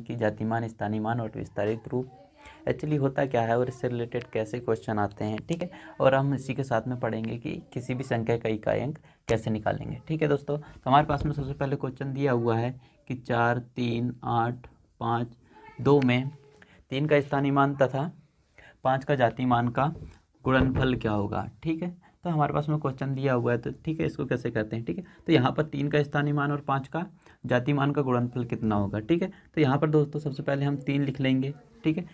कि जातिमान, स्थानीमान और विस्तारित रूप एक्चुअली होता क्या है और इससे रिलेटेड कैसे क्वेश्चन आते हैं, ठीक है। और हम इसी के साथ में पढ़ेंगे कि किसी भी संख्या का इकाई अंक कैसे निकालेंगे, ठीक है दोस्तों। तो हमारे पास में सबसे पहले क्वेश्चन दिया हुआ है कि 4, 3, 8, 5, 2 में 3 का स्थानीय मान तथा 5 का जाति मान का गुणनफल क्या होगा, ठीक है। तो हमारे पास में क्वेश्चन दिया हुआ है, तो ठीक है, इसको कैसे करते हैं, ठीक है। तो यहाँ पर 3 का स्थानीय मान और 5 का जाति मान का गुणनफल कितना होगा, ठीक है। तो यहाँ पर दोस्तों सबसे पहले हम 3 लिख लेंगे, ठीक है,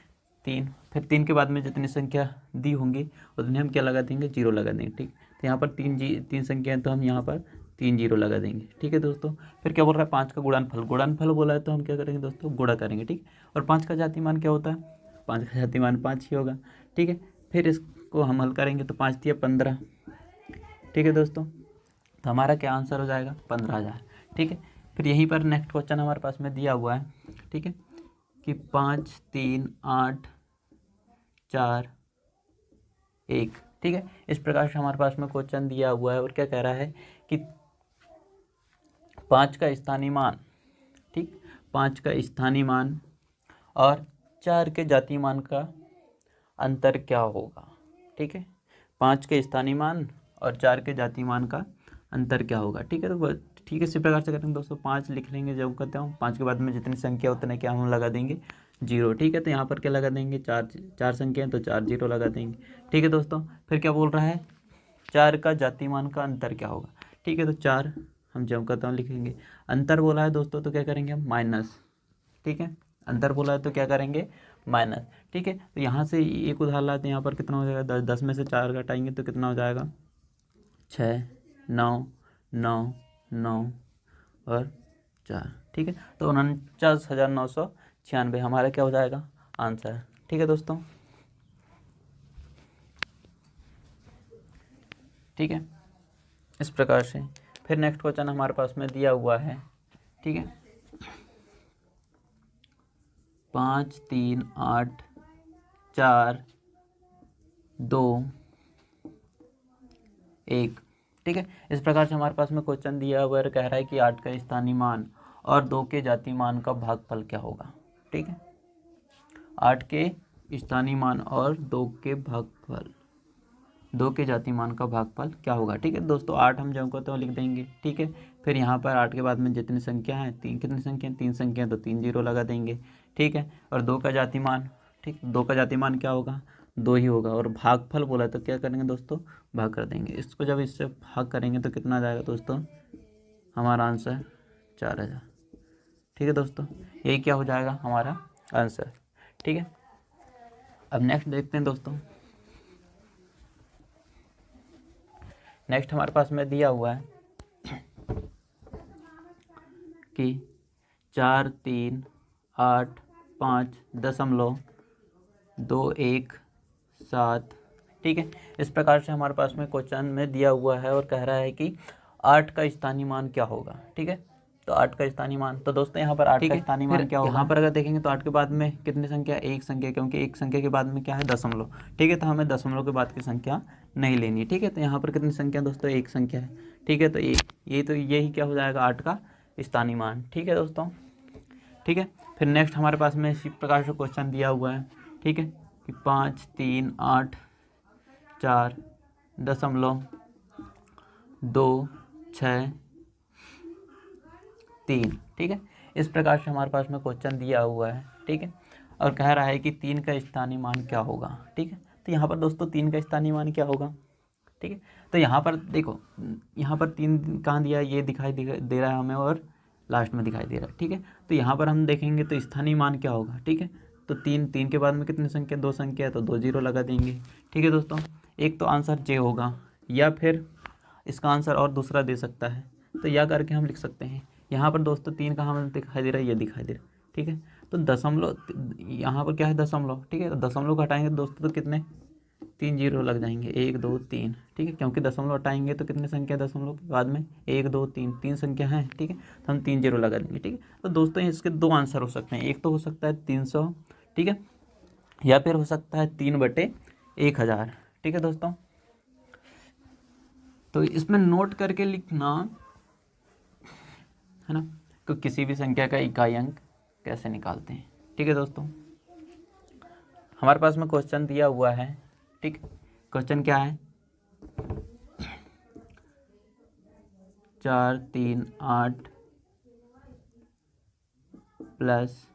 3, फिर 3 के बाद में जितनी संख्या दी होंगी उतने हम क्या लगा देंगे, 0 लगा देंगे, ठीक। तो यहाँ पर 3 संख्या है तो हम यहाँ पर 3 0 लगा देंगे, ठीक है दोस्तों। फिर क्या बोल रहा है, 5 का गुणनफल बोला है तो हम क्या करेंगे दोस्तों, गुणा करेंगे, ठीक। और 5 का जाति मान क्या होता है, 5 का जाति मान 5 ही होगा, ठीक है। फिर इसको हम हल करेंगे तो 5 दिया 15, ठीक है दोस्तों। तो हमारा क्या आंसर हो जाएगा, 15,000, ठीक है। फिर यहीं पर नेक्स्ट क्वेश्चन हमारे पास में दिया हुआ है, ठीक है, कि 5, 3, 8, 4, 1, ठीक है। इस प्रकार से हमारे पास में क्वेश्चन दिया हुआ है और क्या कह रहा है कि 5 का स्थानीय मान, ठीक, 5 का स्थानीय मान और 4 के जाति मान का अंतर क्या होगा, ठीक है। 5 के स्थानीय मान और 4 के जाति मान का अंतर क्या होगा, ठीक है। तो ठीक है, इसी प्रकार से करेंगे दोस्तों, 5 लिख लेंगे जब कहते हूँ, 5 के बाद में जितनी संख्या उतने क्या हम लगा देंगे, 0, ठीक है। तो यहाँ पर क्या लगा देंगे, 4 संख्या है तो 4 0 लगा देंगे, ठीक है दोस्तों। फिर क्या बोल रहा है, 4 का जाति मान का अंतर क्या होगा, ठीक है। तो 4 हम जब कहता हूँ लिखेंगे, अंतर बोला है दोस्तों तो क्या करेंगे हम, माइनस, ठीक है। अंतर बोला है तो क्या करेंगे, माइनस, ठीक है। तो यहाँ से एक उदाहरण लाते हैं, यहाँ पर कितना हो जाएगा, 10 में से 4 घटाएंगे तो कितना हो जाएगा, 6, 9, 9, 9 और 4, ठीक है। तो 49,996 हमारा क्या हो जाएगा, आंसर, ठीक है दोस्तों, ठीक है। इस प्रकार से फिर नेक्स्ट क्वेश्चन हमारे पास में दिया हुआ है, ठीक है, 5, 3, 8, 4, 2, 1, ठीक है। इस प्रकार से हमारे पास में क्वेश्चन दिया हुआ है, कह रहा है कि 8 का स्थानीय मान और 2 के जाति मान का भागफल क्या होगा, ठीक है। 8 के स्थानीय मान और 2 के जाति मान का भागफल क्या होगा, ठीक है दोस्तों। 8 हम जब कहते हैं लिख देंगे, ठीक है। फिर यहाँ पर 8 के बाद में जितनी संख्या है, कितनी संख्या, 3 संख्या तो 3 0 लगा देंगे, ठीक है। और 2 का जाति मान, ठीक, 2 का जाति मान क्या होगा, 2 ही होगा। और भागफल बोला तो क्या करेंगे दोस्तों, भाग कर देंगे इसको। जब इससे भाग करेंगे तो कितना आ जाएगा दोस्तों, हमारा आंसर 4,000, ठीक है दोस्तों। यही क्या हो जाएगा हमारा आंसर, ठीक है। अब नेक्स्ट देखते हैं दोस्तों, नेक्स्ट हमारे पास में दिया हुआ है कि 4, 3, 8, 5.217, ठीक है। इस प्रकार से हमारे पास में क्वेश्चन में दिया हुआ है और कह रहा है कि 8 का स्थानीय मान क्या होगा, ठीक है। तो 8 का स्थानीय मान, तो दोस्तों यहाँ पर 8 का स्थानीय मान क्या होगा, यहाँ पर अगर देखेंगे तो 8 के बाद में कितनी संख्या, एक संख्या, क्योंकि एक संख्या के बाद में क्या है, दशमलव, ठीक है। तो हमें दशमलव के बाद की संख्या नहीं लेनी, ठीक है। तो यहाँ पर कितनी संख्या दोस्तों, एक संख्या है, ठीक है। तो यही क्या हो जाएगा, 8 का स्थानीय मान, ठीक है दोस्तों, ठीक है। फिर नेक्स्ट हमारे पास में इसी प्रकार से क्वेश्चन दिया हुआ है, ठीक है, कि 5, 3, 8, 4.263, ठीक है। इस प्रकार से हमारे पास में क्वेश्चन दिया हुआ है, ठीक है। और कह रहा है कि 3 का स्थानीय मान क्या होगा, ठीक है। तो यहाँ पर दोस्तों 3 का स्थानीय मान क्या होगा, ठीक है। तो यहाँ पर देखो, यहाँ पर 3 कहाँ दिया है, ये दिखाई दे रहा है हमें और लास्ट में दिखाई दे रहा है, ठीक है। तो यहाँ पर हम देखेंगे तो स्थानीय मान क्या होगा, ठीक है। तो 3 के बाद में कितनी संख्या, 2 संख्या है तो 2 0 लगा देंगे, ठीक है दोस्तों। एक तो आंसर जे होगा, या फिर इसका आंसर और दूसरा दे सकता है, तो या करके हम लिख सकते हैं। यहाँ पर दोस्तों 3 कहाँ हमें दिखाई दे रहा है, ये दिखाई दे रहा है, ठीक है। तो दशमलव, यहाँ पर क्या है, दशमलव, ठीक है। तो दशमलव घटाएंगे दोस्तों तो कितने, 3 0 लग जाएंगे, 1 2 3, ठीक है। क्योंकि दशमलव हटाएंगे तो कितनी संख्या दशमलव के बाद में, 1 2 3 संख्या है, ठीक है। तो हम 3 0 लगा देंगे, ठीक है। तो दोस्तों इसके 2 आंसर हो सकते हैं, एक तो हो सकता है 300, ठीक है, या फिर हो सकता है 3/1000, ठीक है दोस्तों। तो इसमें नोट करके लिखना है ना, तो किसी भी संख्या का इकाई अंक कैसे निकालते हैं। ठीक है दोस्तों, हमारे पास में क्वेश्चन दिया हुआ है। ठीक, क्वेश्चन क्या है, 4 3 8 प्लस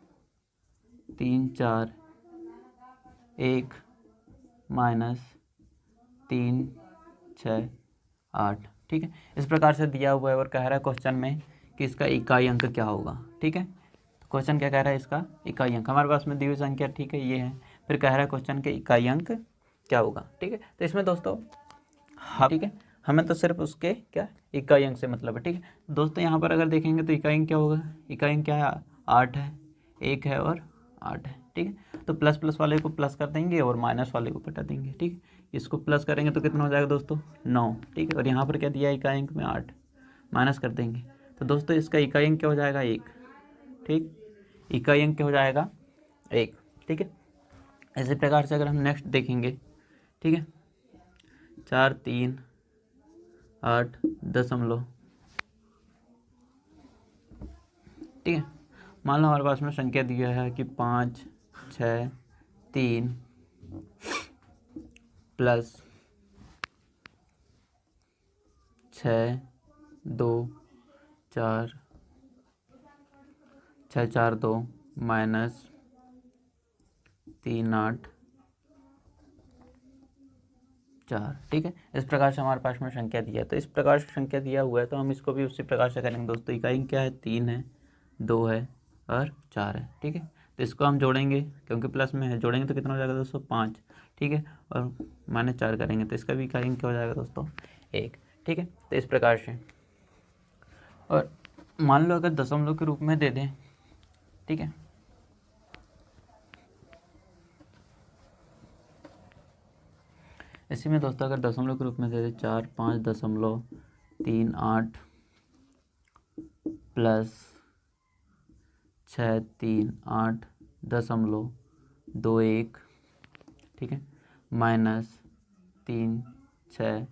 3 4 1 माइनस 3 6 8। ठीक है, इस प्रकार से दिया हुआ है और कह रहा है क्वेश्चन में कि इसका इकाई अंक क्या होगा। ठीक है, तो क्वेश्चन क्या कह रहा है, इसका इकाई अंक, हमारे पास में दी हुई संख्या ठीक है ये है, फिर कह रहा है क्वेश्चन के इकाई अंक क्या होगा। ठीक है, तो इसमें दोस्तों हाँ ठीक है, हमें तो सिर्फ उसके क्या इकाई अंक से मतलब है। ठीक है दोस्तों, यहाँ पर अगर देखेंगे तो इकाई अंक क्या होगा, इकाई अंक क्या है, 8 है, 1 है और 8 है। ठीक है, तो प्लस प्लस वाले को प्लस कर देंगे और माइनस वाले को घटा देंगे। ठीक है, इसको प्लस करेंगे तो कितना हो जाएगा दोस्तों, 9। ठीक है, और यहाँ पर क्या दिया है, इकाई अंक में 8, माइनस कर देंगे तो दोस्तों इसका इकाई अंक क्या हो जाएगा, 1। ठीक, इकाई अंक क्या हो जाएगा, 1। ठीक है, इसी प्रकार से अगर हम नेक्स्ट देखेंगे, ठीक है, 4 3 8 दशमलव, ठीक है, मान लो हमारे पास में संख्या दिया है कि 5 6 3 प्लस 6 2 4 6 4 2 माइनस 3 8 4। ठीक है, इस प्रकार से हमारे पास में संख्या दिया है, तो इस प्रकार से संख्या दिया हुआ है तो हम इसको भी उसी प्रकार से करेंगे दोस्तों। इकाई क्या है, 3 है, 2 है और 4 है। ठीक है, तो इसको हम जोड़ेंगे क्योंकि प्लस में है, जोड़ेंगे तो कितना हो जाएगा दोस्तों, 5। ठीक है, और माइनस 4 करेंगे तो इसका भी इकाई क्या हो जाएगा दोस्तों, 1। ठीक है, तो इस प्रकार से, और मान लो अगर दशमलव के रूप में दे दें, ठीक है, इसी में दोस्तों अगर दशमलव के रूप में दे दें 4 5 दशमलव 3 8 प्लस 6 3 8 दशमलव 2 1, ठीक है, माइनस 3 6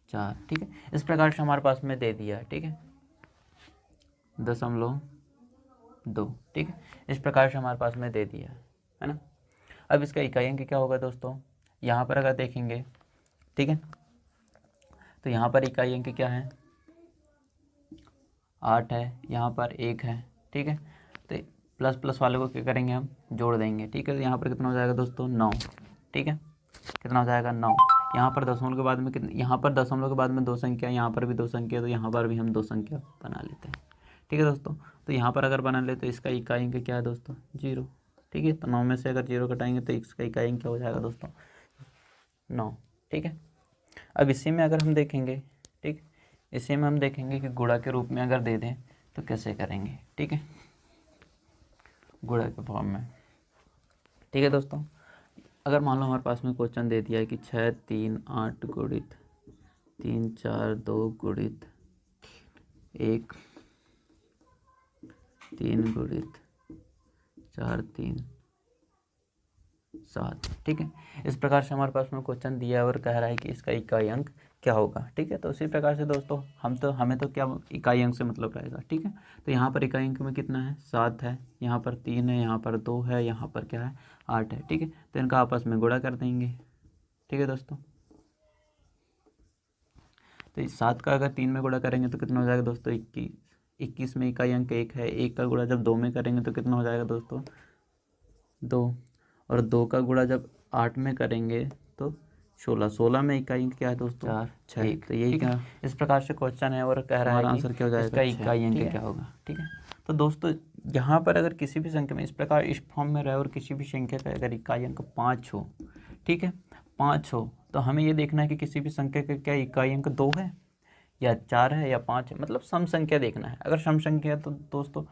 4। ठीक है, इस प्रकार से हमारे पास में दे दिया है। ठीक है, 0.2। ठीक है, इस प्रकार से हमारे पास में दे दिया है ना। अब इसका इकाई अंक क्या होगा दोस्तों, यहाँ पर अगर देखेंगे, ठीक है, तो यहाँ पर इकाई अंक क्या है, 8 है, यहाँ पर 1 है। ठीक है, तो प्लस प्लस वाले को क्या करेंगे, हम जोड़ देंगे। ठीक है, तो यहाँ पर कितना हो जाएगा दोस्तों, 9। ठीक है, कितना हो जाएगा, 9। यहाँ पर दशमलव के बाद में कितने, यहाँ पर दशमलव के बाद में 2 संख्या, यहाँ पर भी 2 संख्या, तो यहाँ पर भी हम 2 संख्या बना लेते हैं। ठीक है दोस्तों, तो यहाँ पर अगर बना ले तो इसका इकाई अंक क्या है दोस्तों, 0। ठीक है, तो 9 में से अगर 0 घटाएंगे तो इसका इकाई अंक क्या हो जाएगा दोस्तों, 9। ठीक है, अब इसी में अगर हम देखेंगे, ठीक, इसी में हम देखेंगे कि गुणा के रूप में अगर दे दें तो कैसे करेंगे। ठीक है, गुणा के फॉर्म में। ठीक है दोस्तों, अगर मान लो हमारे पास में क्वेश्चन दे दिया है कि 6 3 8 गुणित 3 4 2 गुणित 1 3 गुणित 4 3 7। ठीक है, इस प्रकार से हमारे पास में क्वेश्चन दिया है और कह रहा है कि इसका इकाई अंक क्या होगा। ठीक है, तो उसी प्रकार से दोस्तों हमें तो क्या इकाई अंक से मतलब रहेगा। ठीक है, तो यहाँ पर इकाई अंक में कितना है, 7 है, यहाँ पर 3 है, यहाँ पर 2 है, यहाँ पर क्या है, 8 है। ठीक है, तो इनका आपस में गुणा कर देंगे। ठीक है दोस्तों, तो इस 7 का अगर 3 में गुणा करेंगे तो कितना हो जाएगा दोस्तों, 21। 21 में इकाई अंक 1 है, 1 का गुणा जब 2 में करेंगे तो कितना हो जाएगा दोस्तों, 2, और 2 का गुणा जब 8 में करेंगे तो 16। 16 में इकाई अंक क्या है दोस्तों, 4 6। तो यही क्या, इस प्रकार से क्वेश्चन है और कह रहा है आंसर क्या हो जाएगा, इसका इकाई अंक क्या होगा। ठीक है, तो दोस्तों यहाँ पर अगर किसी भी संख्या में इस प्रकार इस फॉर्म में रहे और किसी भी संख्या का अगर इकाई अंक 5 हो, ठीक है, 5 हो, तो हमें ये देखना है कि किसी भी संख्या का क्या इकाई अंक 2 है या 4 है या 5 है, मतलब सम संख्या देखना है। अगर सम संख्या है तो दोस्तों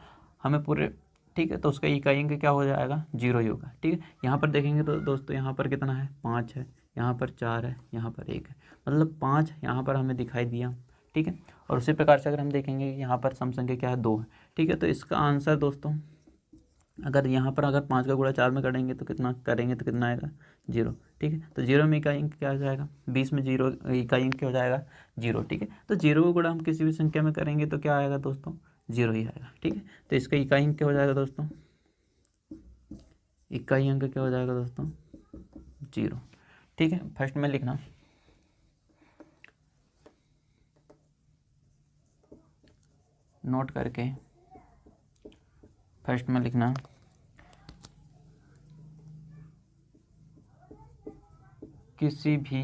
हमें पूरे, ठीक है, तो उसका इकाई अंक क्या हो जाएगा, 0 ही होगा। ठीक है, यहाँ पर देखेंगे तो दोस्तों यहाँ पर कितना है, 5 है, यहाँ पर 4 है, यहाँ पर 1 है, मतलब 5 यहाँ पर हमें दिखाई दिया। ठीक है, और उसी प्रकार से अगर हम देखेंगे कि यहाँ पर सम संख्या क्या है, 2 है। ठीक है, तो इसका आंसर दोस्तों अगर यहाँ पर अगर 5 का गुणा 4 में करेंगे तो कितना करेंगे तो कितना आएगा, 0। ठीक है, तो 0 में इकाई अंक क्या हो जाएगा, 20 में 0 इकाई अंक क्या हो जाएगा, 0। ठीक है, तो 0 को गुणा हम किसी भी संख्या में करेंगे तो क्या आएगा दोस्तों, 0 ही आएगा। ठीक है, तो इसका इकाई अंक क्या हो जाएगा दोस्तों, इकाई अंक क्या हो जाएगा दोस्तों? 0। ठीक है, फर्स्ट में लिखना नोट करके, फर्स्ट में लिखना किसी भी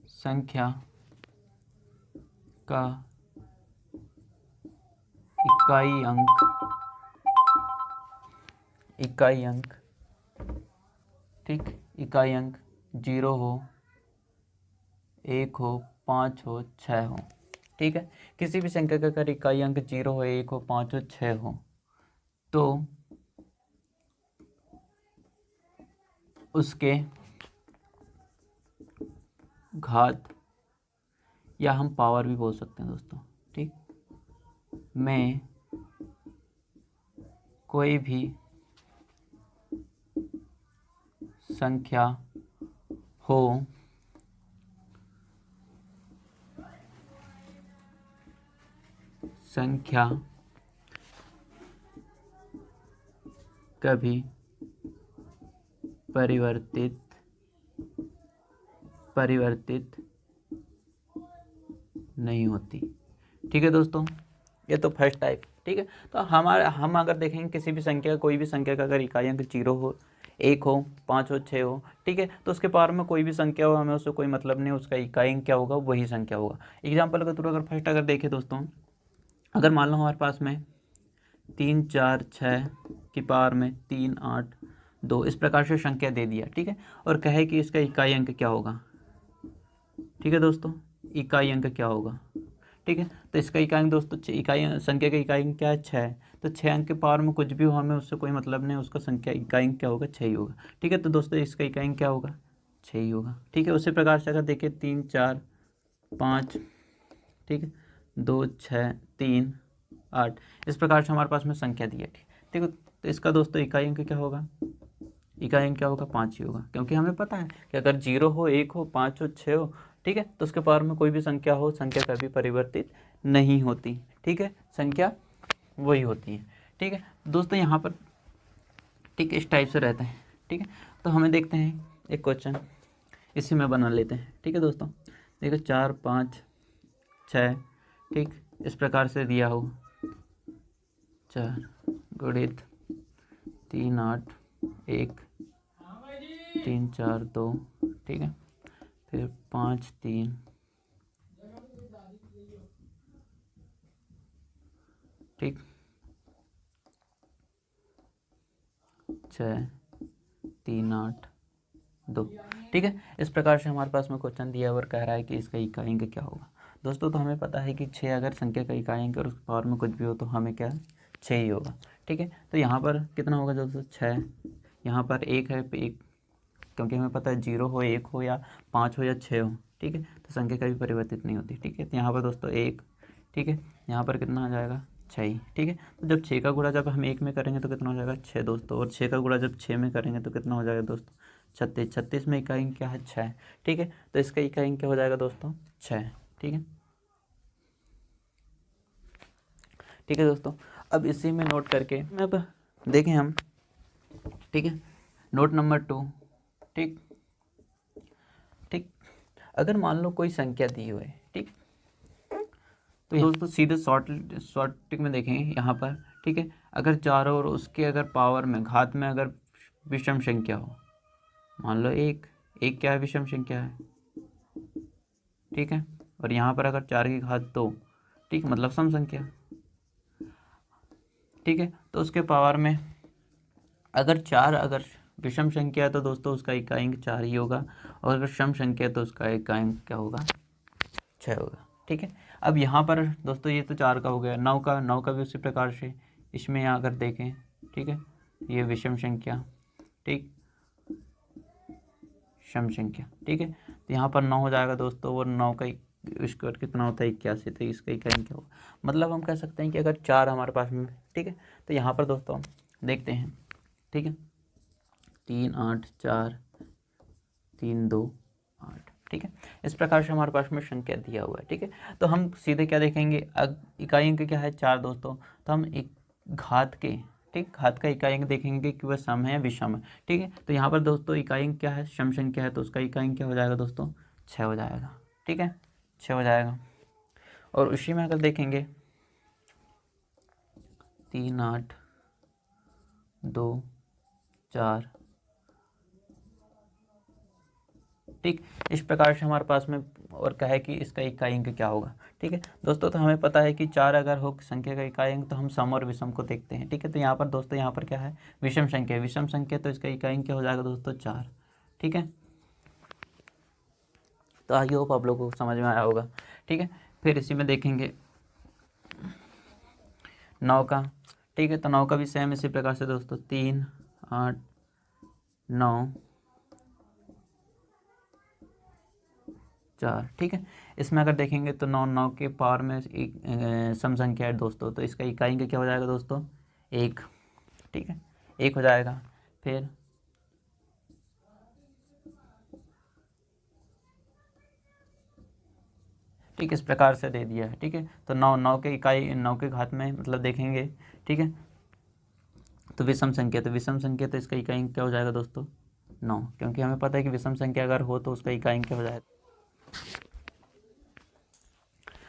संख्या का इकाई अंक ठीक, इकाई अंक 0 हो, 1 हो, 5 हो, 6 हो। ठीक है, किसी भी संख्या का अगर इकाई अंक 0 हो, 1 हो, 5 हो, 6 हो तो उसके घात, या हम पावर भी बोल सकते हैं दोस्तों, ठीक, में कोई भी संख्या हो संख्या कभी परिवर्तित नहीं होती। ठीक है दोस्तों, ये तो फर्स्ट टाइप। ठीक है, तो हम अगर देखेंगे किसी भी संख्या, कोई भी संख्या का अगर इकाई अंक 0 हो, 1 हो, 5 हो, 6 हो, ठीक है, तो उसके पावर में कोई भी संख्या हो, हमें उससे कोई मतलब नहीं, उसका इकाई अंक क्या होगा, वही संख्या होगा। एग्जाम्पल के थ्रू अगर फर्स्ट अगर देखें दोस्तों, अगर मान लो हमारे पास में 3, 4, 6 की पावर में 3, 8, 2 इस प्रकार से संख्या दे दिया। ठीक है, और कहे कि इसका इकाई अंक क्या होगा। ठीक है दोस्तों, इकाई अंक क्या होगा। ठीक है, तो इसका इकाई अंक दोस्तों, इकाई संख्या का इकाई अंक क्या है, 6। तो 6 अंक के पावर में कुछ भी हो, हमें उससे कोई मतलब नहीं, उसका संख्या इकाई अंक क्या होगा, 6 ही होगा। ठीक है, तो दोस्तों इसका इकाई अंक क्या होगा, 6 ही होगा। ठीक है, उसी प्रकार से अगर देखिए 3, 4, 5, ठीक है, 2, 6, 3, 8 इस प्रकार से हमारे पास में संख्या दी है। ठीक है, तो इसका दोस्तों इकाई अंक क्या होगा, इकाई अंक क्या होगा, 5 ही होगा, क्योंकि हमें पता है कि अगर 0 हो, 1 हो, 5 हो, 6 हो, ठीक है, तो उसके पावर में कोई भी संख्या हो, संख्या कभी परिवर्तित नहीं होती। ठीक है, संख्या वही होती है। ठीक है दोस्तों, यहाँ पर ठीक इस टाइप से रहता है। ठीक है, तो हमें देखते हैं एक क्वेश्चन, इसी में बना लेते हैं। ठीक है दोस्तों, देखो 4, 5, 6, ठीक, इस प्रकार से दिया हो, 4 गुणित 3, 8, 1, 3, 4, 2, ठीक है, फिर 5, 3, ठीक, 6, 3, 8, 2। ठीक है, इस प्रकार से हमारे पास में क्वेश्चन दिया है और कह रहा है कि इसका इकाई अंक क्या होगा। दोस्तों तो हमें पता है कि 6 अगर संख्या का इकाई अंक और उसके पावर में कुछ भी हो तो हमें क्या 6 ही होगा। ठीक है, तो यहाँ पर कितना होगा दोस्तों, 6, यहाँ पर 1 है, 1, क्योंकि हमें पता है 0 हो, 1 हो, या 5 हो, या 6 हो। ठीक है, तो संख्या कभी परिवर्तित नहीं होती। ठीक है, तो यहाँ पर दोस्तों 1, ठीक है, यहाँ पर कितना आ जाएगा, 6 ही। ठीक है, तो जब 6 का गुणा जब हम 1 में करेंगे तो कितना हो जाएगा, 6 दोस्तों, और 6 का गुणा जब 6 में करेंगे तो कितना हो जाएगा दोस्तों, 36। 36 में इकाई अंक क्या है, 6। ठीक है, तो इसका इकाई अंक क्या हो जाएगा दोस्तों, 6। ठीक है, ठीक है दोस्तों, अब इसी में नोट करके अब देखें हम। ठीक है, नोट नंबर 2। ठीक, ठीक, अगर मान लो कोई संख्या दी हुई है, ठीक, तो दोस्तों सीधे शॉर्ट ट्रिक में देखेंगे यहाँ पर। ठीक है, अगर चारों और उसके अगर पावर में, घात में अगर विषम संख्या हो, मान लो 1, 1 क्या है, विषम संख्या है। ठीक है, और यहाँ पर अगर 4 की घात 2, ठीक, मतलब सम संख्या। ठीक है, तो उसके पावर में अगर 4 अगर विषम संख्या है तो दोस्तों उसका इकाई अंक 4 ही होगा, और अगर सम संख्या है तो उसका इकाई अंक क्या होगा, 6 होगा। ठीक है, अब यहाँ पर दोस्तों ये तो 4 का हो गया, 9 का भी उसी प्रकार से इसमें यहाँ अगर देखें, ठीक है, ये विषम संख्या, ठीक, सम संख्या। ठीक है, तो यहाँ पर 9 हो जाएगा दोस्तों, और 9 का स्क्वायर कितना होता है, 81, तो इसका इकाई अंक क्या होगा। मतलब हम कह सकते हैं कि अगर 4 हमारे पास में, ठीक है, तो यहाँ पर दोस्तों देखते हैं। ठीक है, 3, 8, 4, 3, 2, 8। ठीक है, इस प्रकार से हमारे पास में संख्या दिया हुआ है। ठीक है, तो हम सीधे क्या देखेंगे, इकाई अंक क्या है, 4 दोस्तों, तो हम एक घात के, ठीक, घात का इकाई अंक देखेंगे कि वह सम है या विषम है। ठीक है, तो यहाँ पर दोस्तों इकाई अंक क्या है, सम संख्या है, तो उसका इकाई अंक क्या हो जाएगा दोस्तों, 6 हो जाएगा। ठीक है, 6 हो जाएगा। और उसी में अगर देखेंगे 3 8 2 4, ठीक, इस प्रकार से हमारे पास में और क्या है कि इसका इकाई अंक क्या होगा। ठीक है दोस्तों, तो हमें पता है कि 4 अगर हो संख्या का इकाई अंक तो हम सम और विषम को देखते हैं। ठीक है, तो यहाँ पर दोस्तों यहाँ पर क्या है, विषम संख्या, विषम संख्या, तो इसका इकाई अंक क्या हो जाएगा दोस्तों, 4। ठीक है, तो आई होप आप लोगों को समझ में आया होगा। ठीक है, फिर इसी में देखेंगे 9 का। ठीक है, तो 9 का भी सेम इसी प्रकार से दोस्तों, 3 8 9 4। ठीक है, इसमें अगर देखेंगे तो 9 के पावर में एक सम संख्या है दोस्तों, तो इसका इकाई अंक क्या हो जाएगा दोस्तों, 1। ठीक है, 1 हो जाएगा। फिर ठीक, इस प्रकार से दे दिया है। ठीक है, तो 9 के इकाई 9 के घात में मतलब देखेंगे। ठीक है, तो विषम संख्या, तो विषम संख्या तो इसका इकाई अंक क्या हो जाएगा दोस्तों, 9, क्योंकि हमें पता है कि विषम संख्या अगर हो तो उसका इकाई अंक क्या हो जाएगा।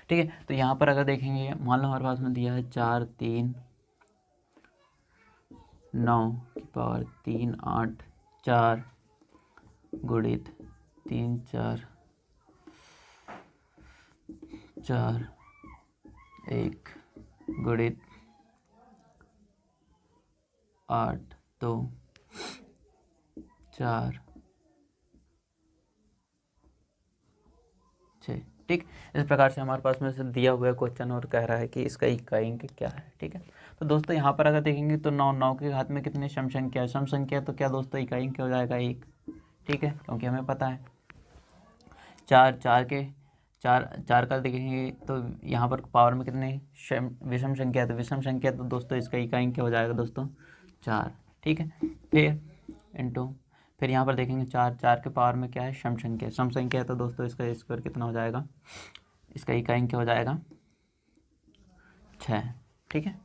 ठीक है, तो यहाँ पर अगर देखेंगे, मान लो हमारे पास में दिया है 4 3 9 की पावर 3 8 4 गुणित 3 4 4 1 गुणित 8 2 4 6। ठीक, इस प्रकार से हमारे पास में से दिया हुआ क्वेश्चन और कह रहा है कि इसका इकाई अंक क्या है। ठीक है, तो दोस्तों यहाँ पर अगर देखेंगे तो 9 के घात में कितने सम संख्या है, सम संख्या, तो क्या दोस्तों इकाई अंक क्या हो जाएगा, 1। ठीक है, क्योंकि हमें पता है 4 का देखेंगे तो यहाँ पर पावर में कितने विषम संख्या है, तो विषम संख्या, तो दोस्तों इसका इकाई अंक क्या हो जाएगा दोस्तों, 4। ठीक है, फिर इंटू, फिर यहाँ पर देखेंगे 4 के पावर में क्या है, सम संख्या, सम संख्या है, तो दोस्तों इसका स्क्वायर कितना हो जाएगा, इसका इकाई अंक क्या हो जाएगा, 6। ठीक है,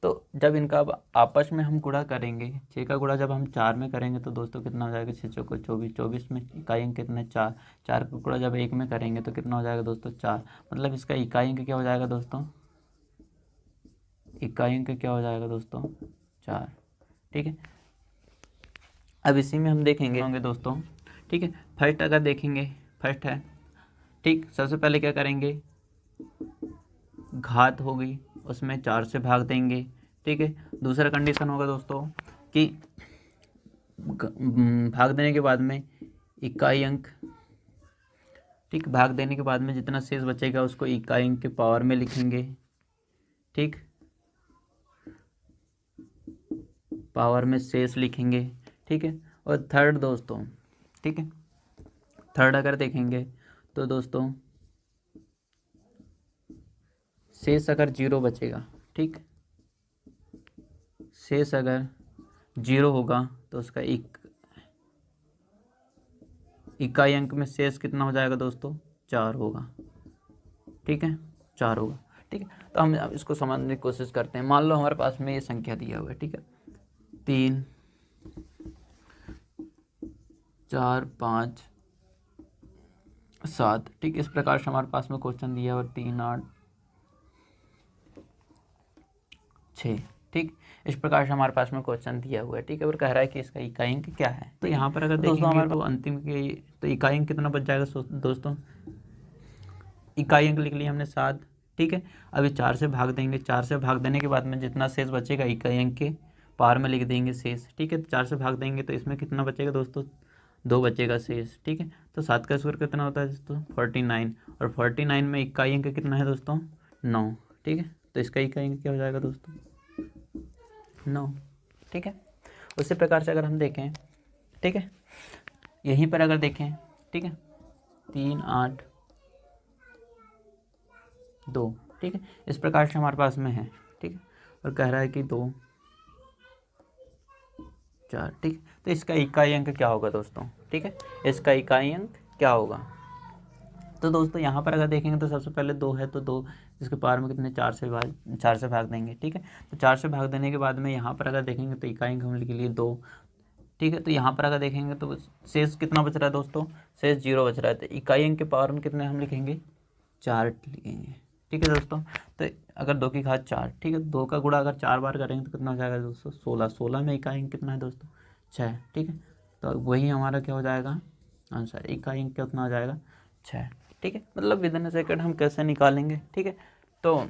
तो जब इनका अब आपस में हम गुणा करेंगे, 6 का गुणा जब हम 4 में करेंगे तो दोस्तों कितना हो जाएगा, 6 चौको 24, 24 में इकाई अंक कितना है, 4। 4 का गुणा जब 1 में करेंगे तो कितना हो जाएगा दोस्तों, 4। मतलब इसका इकाई अंक क्या हो जाएगा दोस्तों, इकाई अंक क्या हो जाएगा दोस्तों, 4। ठीक है, अब इसी में हम देखेंगे होंगे दोस्तों। ठीक है, फर्स्ट अगर देखेंगे, फर्स्ट है, ठीक, सबसे पहले क्या करेंगे, घात होगी उसमें 4 से भाग देंगे। ठीक है, दूसरा कंडीशन होगा दोस्तों कि भाग देने के बाद में इकाई अंक, ठीक, भाग देने के बाद में जितना शेष बचेगा उसको इकाई अंक के पावर में लिखेंगे। ठीक, पावर में शेष लिखेंगे। ठीक है, और थर्ड दोस्तों, ठीक है, थर्ड अगर देखेंगे तो दोस्तों शेष अगर 0 बचेगा, ठीक, शेष अगर 0 होगा तो उसका इकाई अंक में शेष कितना हो जाएगा दोस्तों, 4 होगा। ठीक है, 4 होगा। ठीक है, तो हम अब इसको समझने की कोशिश करते हैं। मान लो हमारे पास में ये संख्या दिया हुआ है, ठीक है, 3 4 5 7। ठीक, इस प्रकार से हमारे पास में क्वेश्चन दिया हुआ 3 8 6। ठीक, इस प्रकार से हमारे पास में क्वेश्चन दिया हुआ है। ठीक है, और कह रहा है कि इसका इकाई अंक क्या है। तो यहाँ पर अगर दोस्तों हमारे तो अंतिम के तो इकाई अंक कितना बच जाएगा दोस्तों, इकाई अंक लिख लिया हमने 7। ठीक है, अभी 4 से भाग देंगे, 4 से भाग देने के बाद में जितना शेष बचेगा इकाई अंक के पार में लिख देंगे शेष। ठीक है, तो 4 से भाग देंगे तो इसमें कितना बचेगा दोस्तों, 2 बचेगा शेष। ठीक है, तो 7 का स्क्वायर कितना होता है दोस्तों, 49, और 49 में इकाई अंक कितना है दोस्तों, 9। ठीक है, तो इसका इकाई अंक क्या हो जाएगा दोस्तों, 9। ठीक है, उसी प्रकार से अगर हम देखें, ठीक है, यहीं पर अगर देखें, ठीक है, 3 8 2। ठीक है, इस प्रकार से हमारे पास में है। ठीक है, और कह रहा है कि 2 4। ठीक, तो इसका इकाई अंक क्या होगा दोस्तों, ठीक है, इसका इकाई अंक क्या होगा। तो दोस्तों यहाँ पर अगर देखेंगे तो सबसे पहले 2 है तो 2 इसके पावर में कितने 4 से भाग देंगे। ठीक है, तो 4 से भाग देने के बाद में यहाँ पर अगर देखेंगे तो इकाई अंक हम लिख लिए 2। ठीक है, तो यहाँ पर अगर देखेंगे तो शेष कितना बच रहा है दोस्तों, शेष 0 बच रहा है। तो इकाई अंक के पावर में कितने हम लिखेंगे, 4 लिखेंगे। ठीक है दोस्तों, तो अगर 2 की घात 4, ठीक है, 2 का गुणा अगर 4 बार करेंगे तो कितना हो जाएगा दोस्तों, 16। 16 में इकाई अंक कितना है दोस्तों, 6। ठीक है, तो वही हमारा क्या हो जाएगा आंसर, इकाई अंक कितना हो जाएगा, 6। ठीक है, मतलब विद इन सेकंड हम कैसे निकालेंगे। ठीक है, तो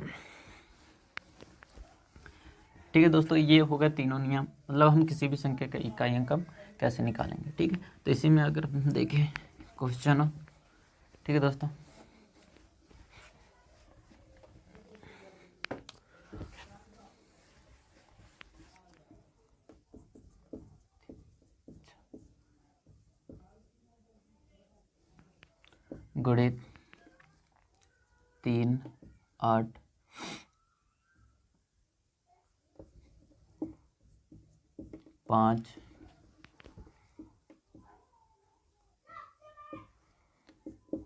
ठीक है दोस्तों, ये हो गया तीनों नियम, मतलब हम किसी भी संख्या का इकाई अंक हम कैसे निकालेंगे। ठीक है, तो इसी में अगर हम देखें क्वेश्चन हो, ठीक है दोस्तों, गुणित 3 8 5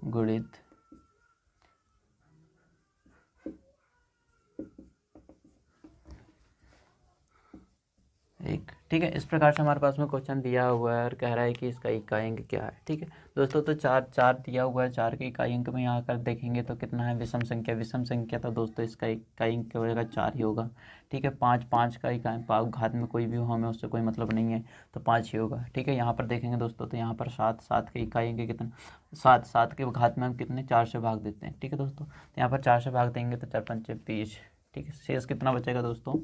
गुणित 1। ठीक है, इस प्रकार से हमारे पास में क्वेश्चन दिया हुआ है और कह रहा है कि इसका इकाई अंक क्या है। ठीक है दोस्तों, तो 4 दिया हुआ है, 4 के इकाई अंक में यहाँ कर देखेंगे तो कितना है, विषम संख्या था दोस्तों, इसका इकाई अंक की वजह 4 ही होगा। ठीक है, 5 का इकाई घात में कोई भी हो, हमें उससे कोई मतलब नहीं है, तो 5 ही होगा। ठीक है, यहाँ पर देखेंगे दोस्तों तो यहाँ पर 7 के इकाई अंक कितना, 7 के घात में हम कितने 4 से भाग देते हैं। ठीक है दोस्तों, तो यहाँ पर 4 से भाग देंगे तो 4 पंचे 20। ठीक है, शेष कितना बचेगा दोस्तों,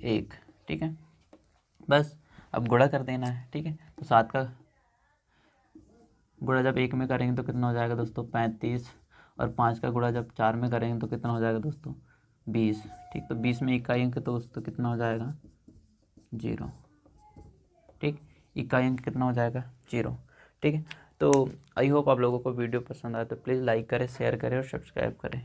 1। ठीक है, बस अब गुणा कर देना है। ठीक है, तो 7 का गुणा जब 1 में करेंगे तो कितना हो जाएगा दोस्तों, 35। और 5 का गुणा जब 4 में करेंगे तो कितना हो जाएगा दोस्तों, 20। ठीक, तो 20 में इकाई अंक तो दोस्तों कितना हो जाएगा, 0। ठीक, इकाई अंक कितना हो जाएगा, 0। ठीक है, तो आई होप आप लोगों को वीडियो पसंद आए तो प्लीज़ लाइक करें, शेयर करें और सब्सक्राइब करें।